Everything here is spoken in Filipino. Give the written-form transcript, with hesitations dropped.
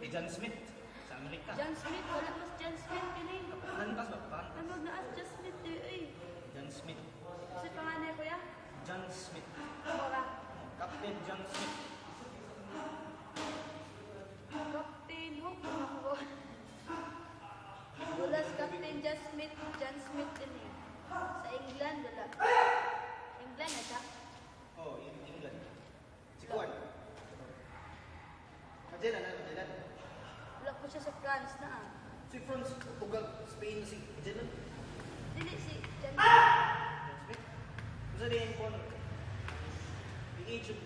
Kay John Smith sa Amerika. John Smith, wala mas John Smith kini. Pantas ba? Pantas. Ano na John Smith eh. John Smith. Kasi panganay ko ya? John Smith. Wala. Captain John Smith. Captain Hook ako. Wala si Captain John Smith din eh. Sa England wala. England na siya. Oh, England. Si Kuan. Magellan na, Magellan. Wala ko siya sa France na ah. Si France, Portugal, Spain na si Magellan. Dili si John John Smith. Masa din yung Kuan. The age of